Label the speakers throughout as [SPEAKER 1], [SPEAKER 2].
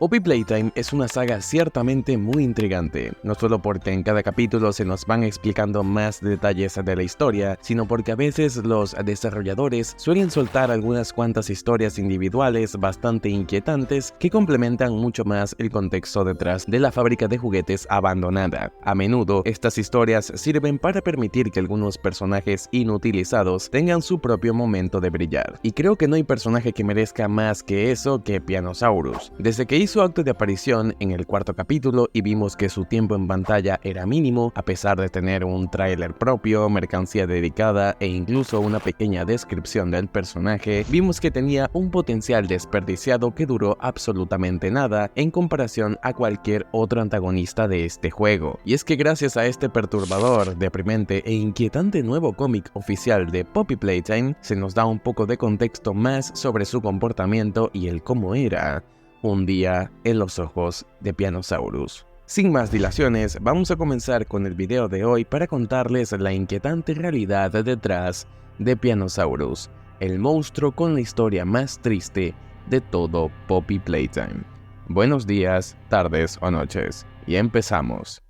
[SPEAKER 1] Poppy Playtime es una saga ciertamente muy intrigante, no solo porque en cada capítulo se nos van explicando más detalles de la historia, sino porque a veces los desarrolladores suelen soltar algunas cuantas historias individuales bastante inquietantes que complementan mucho más el contexto detrás de la fábrica de juguetes abandonada. A menudo, estas historias sirven para permitir que algunos personajes inutilizados tengan su propio momento de brillar. Y creo que no hay personaje que merezca más que eso que Pianosaurus. Desde que hizo acto de aparición en el cuarto capítulo y vimos que su tiempo en pantalla era mínimo, a pesar de tener un tráiler propio, mercancía dedicada e incluso una pequeña descripción del personaje, vimos que tenía un potencial desperdiciado que duró absolutamente nada en comparación a cualquier otro antagonista de este juego. Y es que gracias a este perturbador, deprimente e inquietante nuevo cómic oficial de Poppy Playtime, se nos da un poco de contexto más sobre su comportamiento y el cómo era un día en los ojos de Pianosaurus. Sin más dilaciones, vamos a comenzar con el video de hoy para contarles la inquietante realidad detrás de Pianosaurus, el monstruo con la historia más triste de todo Poppy Playtime. Buenos días, tardes o noches, y empezamos.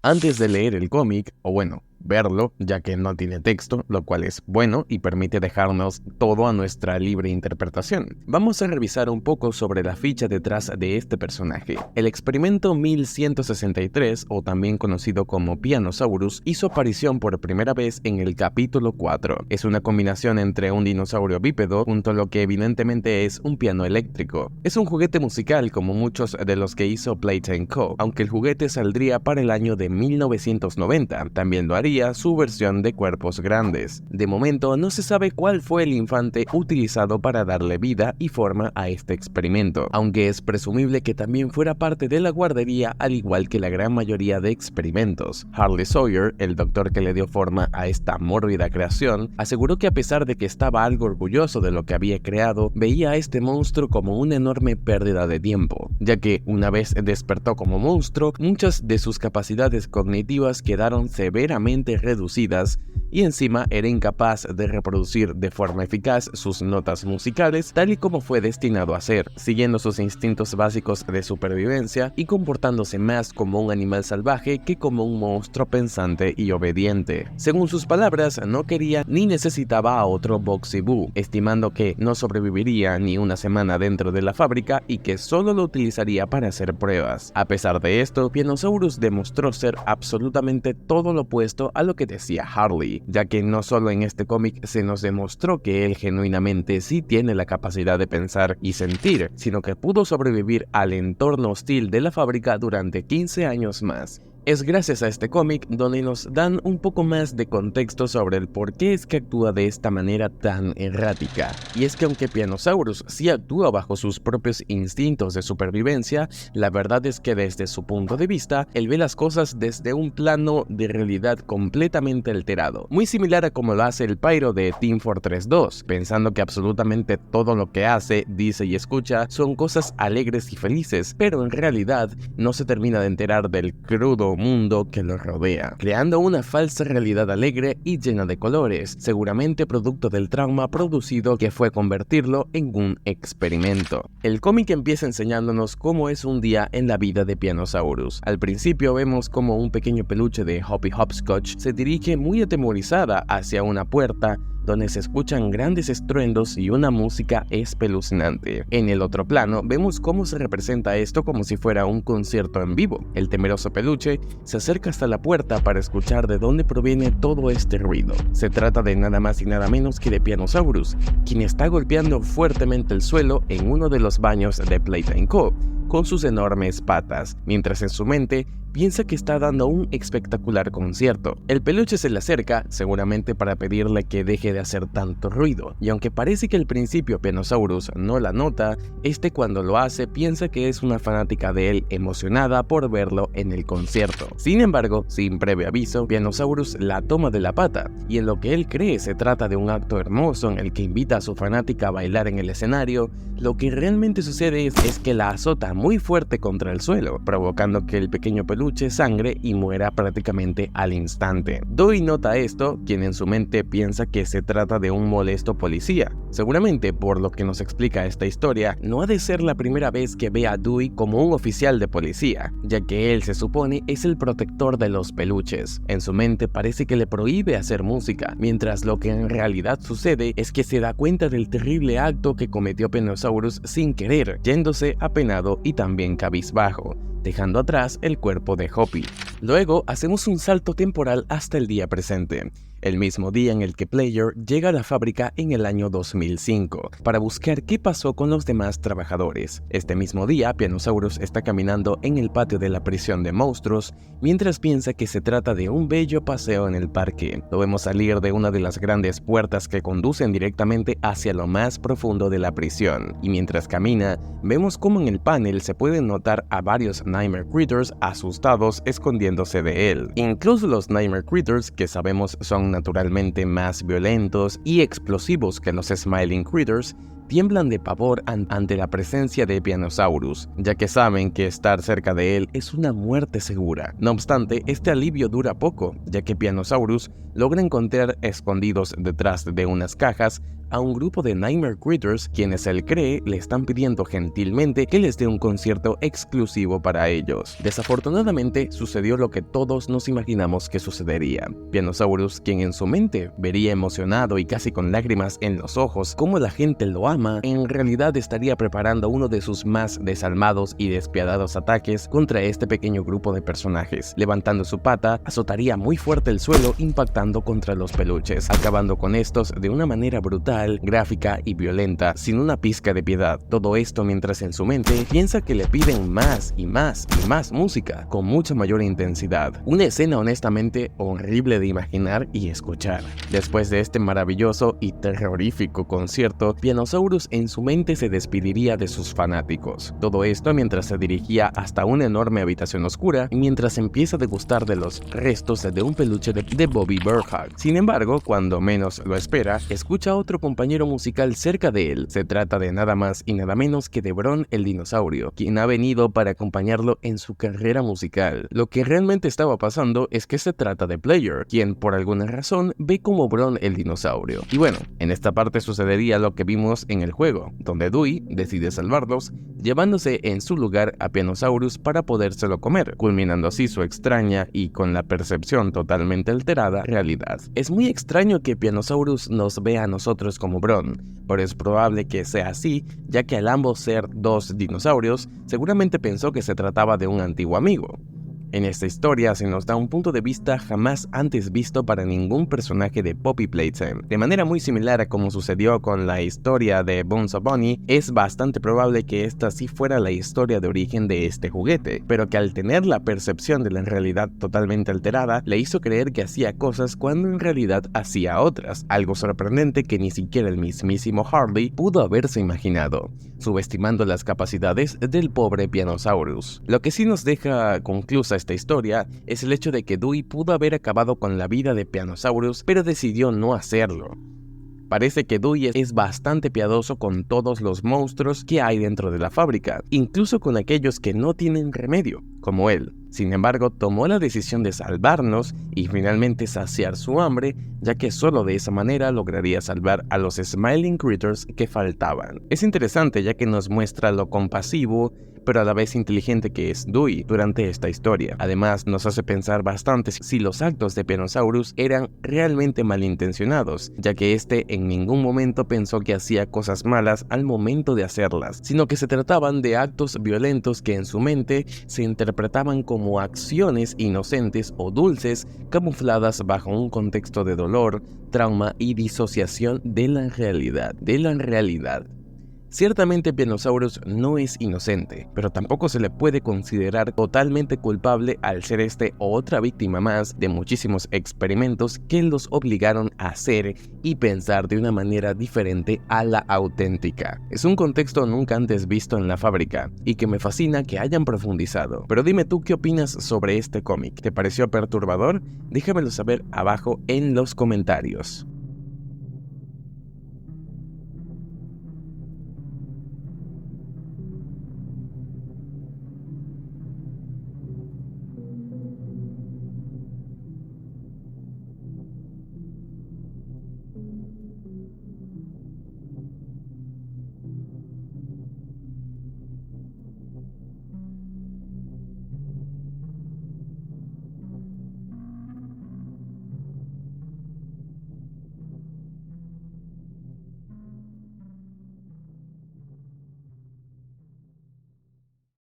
[SPEAKER 1] Antes de leer el cómic, o bueno, verlo, ya que no tiene texto, lo cual es bueno y permite dejarnos todo a nuestra libre interpretación. Vamos a revisar un poco sobre la ficha detrás de este personaje. El experimento 1163, o también conocido como Pianosaurus, hizo aparición por primera vez en el capítulo 4. Es una combinación entre un dinosaurio bípedo junto a lo que evidentemente es un piano eléctrico. Es un juguete musical como muchos de los que hizo Playtime Co., aunque el juguete saldría para el año de 1990. También lo haría su versión de cuerpos grandes. De momento no se sabe cuál fue el infante utilizado para darle vida y forma a este experimento, aunque es presumible que también fuera parte de la guardería al igual que la gran mayoría de experimentos. Harley Sawyer, el doctor que le dio forma a esta mórbida creación, aseguró que a pesar de que estaba algo orgulloso de lo que había creado, veía a este monstruo como una enorme pérdida de tiempo, ya que una vez despertó como monstruo, muchas de sus capacidades cognitivas quedaron severamente reducidas y encima era incapaz de reproducir de forma eficaz sus notas musicales tal y como fue destinado a ser, siguiendo sus instintos básicos de supervivencia y comportándose más como un animal salvaje que como un monstruo pensante y obediente. Según sus palabras, no quería ni necesitaba a otro Boxy Boo, estimando que no sobreviviría ni una semana dentro de la fábrica y que solo lo utilizaría para hacer pruebas. A pesar de esto, Pianosaurus demostró ser absolutamente todo lo opuesto a lo que decía Harley, ya que no solo en este cómic se nos demostró que él genuinamente sí tiene la capacidad de pensar y sentir, sino que pudo sobrevivir al entorno hostil de la fábrica durante 15 años más. Es gracias a este cómic donde nos dan un poco más de contexto sobre el por qué es que actúa de esta manera tan errática. Y es que aunque Pianosaurus sí actúa bajo sus propios instintos de supervivencia, la verdad es que desde su punto de vista, él ve las cosas desde un plano de realidad completamente alterado, muy similar a como lo hace el Pyro de Team Fortress 2, pensando que absolutamente todo lo que hace, dice y escucha son cosas alegres y felices, pero en realidad no se termina de enterar del crudo mundo que lo rodea, creando una falsa realidad alegre y llena de colores, seguramente producto del trauma producido que fue convertirlo en un experimento. El cómic empieza enseñándonos cómo es un día en la vida de Pianosaurus. Al principio vemos como un pequeño peluche de Hoppy Hopscotch se dirige muy atemorizada hacia una puerta donde se escuchan grandes estruendos y una música espeluznante. En el otro plano vemos cómo se representa esto como si fuera un concierto en vivo. El temeroso peluche se acerca hasta la puerta para escuchar de dónde proviene todo este ruido. Se trata de nada más y nada menos que de Pianosaurus, quien está golpeando fuertemente el suelo en uno de los baños de Playtime Co. con sus enormes patas, mientras en su mente piensa que está dando un espectacular concierto. El peluche se le acerca, seguramente para pedirle que deje de hacer tanto ruido, y aunque parece que al principio Pianosaurus no la nota, este cuando lo hace piensa que es una fanática de él emocionada por verlo en el concierto. Sin embargo, sin previo aviso, Pianosaurus la toma de la pata, y en lo que él cree se trata de un acto hermoso en el que invita a su fanática a bailar en el escenario, lo que realmente sucede es que la azota muy fuerte contra el suelo, provocando que el pequeño peluche peluche sangre y muera prácticamente al instante. Dewey nota esto, quien en su mente piensa que se trata de un molesto policía. Seguramente, por lo que nos explica esta historia, no ha de ser la primera vez que ve a Dewey como un oficial de policía, ya que él se supone es el protector de los peluches. En su mente parece que le prohíbe hacer música, mientras lo que en realidad sucede es que se da cuenta del terrible acto que cometió Penosaurus sin querer, yéndose apenado y también cabizbajo, dejando atrás el cuerpo de Hoppy. Luego hacemos un salto temporal hasta el día presente, el mismo día en el que Player llega a la fábrica en el año 2005 para buscar qué pasó con los demás trabajadores. Este mismo día, Pianosaurus está caminando en el patio de la prisión de monstruos mientras piensa que se trata de un bello paseo en el parque. Lo vemos salir de una de las grandes puertas que conducen directamente hacia lo más profundo de la prisión, y mientras camina, vemos cómo en el panel se pueden notar a varios Nightmare Critters asustados escondiéndose de él. Incluso los Nightmare Critters, que sabemos son naturalmente más violentos y explosivos que los Smiling Critters, tiemblan de pavor ante la presencia de Pianosaurus, ya que saben que estar cerca de él es una muerte segura. No obstante, este alivio dura poco, ya que Pianosaurus logra encontrar escondidos detrás de unas cajas a un grupo de Nightmare Critters, quienes él cree le están pidiendo gentilmente que les dé un concierto exclusivo para ellos. Desafortunadamente, sucedió lo que todos nos imaginamos que sucedería. Pianosaurus, quien en su mente vería emocionado y casi con lágrimas en los ojos cómo la gente lo ama, en realidad estaría preparando uno de sus más desalmados y despiadados ataques contra este pequeño grupo de personajes. Levantando su pata, azotaría muy fuerte el suelo, impactando contra los peluches, acabando con estos de una manera brutal, gráfica y violenta, sin una pizca de piedad. Todo esto mientras en su mente piensa que le piden más y más y más música, con mucha mayor intensidad. Una escena honestamente horrible de imaginar y escuchar. Después de este maravilloso y terrorífico concierto, Pianosaurus en su mente se despediría de sus fanáticos. Todo esto mientras se dirigía hasta una enorme habitación oscura y mientras empieza a degustar de los restos de un peluche de Bobby Burhag. Sin embargo, cuando menos lo espera, escucha a otro compañero musical cerca de él. Se trata de nada más y nada menos que de Bron el dinosaurio, quien ha venido para acompañarlo en su carrera musical. Lo que realmente estaba pasando es que se trata de Player, quien por alguna razón ve como Bron el dinosaurio. Y bueno, en esta parte sucedería lo que vimos en el juego, donde Dewey decide salvarlos, llevándose en su lugar a Pianosaurus para podérselo comer, culminando así su extraña y con la percepción totalmente alterada realidad. Es muy extraño que Pianosaurus nos vea a nosotros como Bron, pero es probable que sea así, ya que al ambos ser dos dinosaurios, seguramente pensó que se trataba de un antiguo amigo. En esta historia se nos da un punto de vista jamás antes visto para ningún personaje de Poppy Playtime. De manera muy similar a como sucedió con la historia de Bones Bunny, es bastante probable que esta sí fuera la historia de origen de este juguete, pero que al tener la percepción de la realidad totalmente alterada, le hizo creer que hacía cosas cuando en realidad hacía otras, algo sorprendente que ni siquiera el mismísimo Harley pudo haberse imaginado, subestimando las capacidades del pobre Pianosaurus. Lo que sí nos deja conclusa esta historia es el hecho de que Dewey pudo haber acabado con la vida de Pianosaurus, pero decidió no hacerlo. Parece que Dewey es bastante piadoso con todos los monstruos que hay dentro de la fábrica, incluso con aquellos que no tienen remedio, como él. Sin embargo, tomó la decisión de salvarnos y finalmente saciar su hambre, ya que solo de esa manera lograría salvar a los Smiling Critters que faltaban. Es interesante ya que nos muestra lo compasivo, pero a la vez inteligente que es Dewey durante esta historia. Además, nos hace pensar bastante si los actos de Pianosaurus eran realmente malintencionados, ya que este en ningún momento pensó que hacía cosas malas al momento de hacerlas, sino que se trataban de actos violentos que en su mente se interpretaban como acciones inocentes o dulces camufladas bajo un contexto de dolor, trauma y disociación de la realidad. Ciertamente Pianosaurus no es inocente, pero tampoco se le puede considerar totalmente culpable al ser este otra víctima más de muchísimos experimentos que los obligaron a hacer y pensar de una manera diferente a la auténtica. Es un contexto nunca antes visto en la fábrica y que me fascina que hayan profundizado. Pero dime tú qué opinas sobre este cómic. ¿Te pareció perturbador? Déjamelo saber abajo en los comentarios.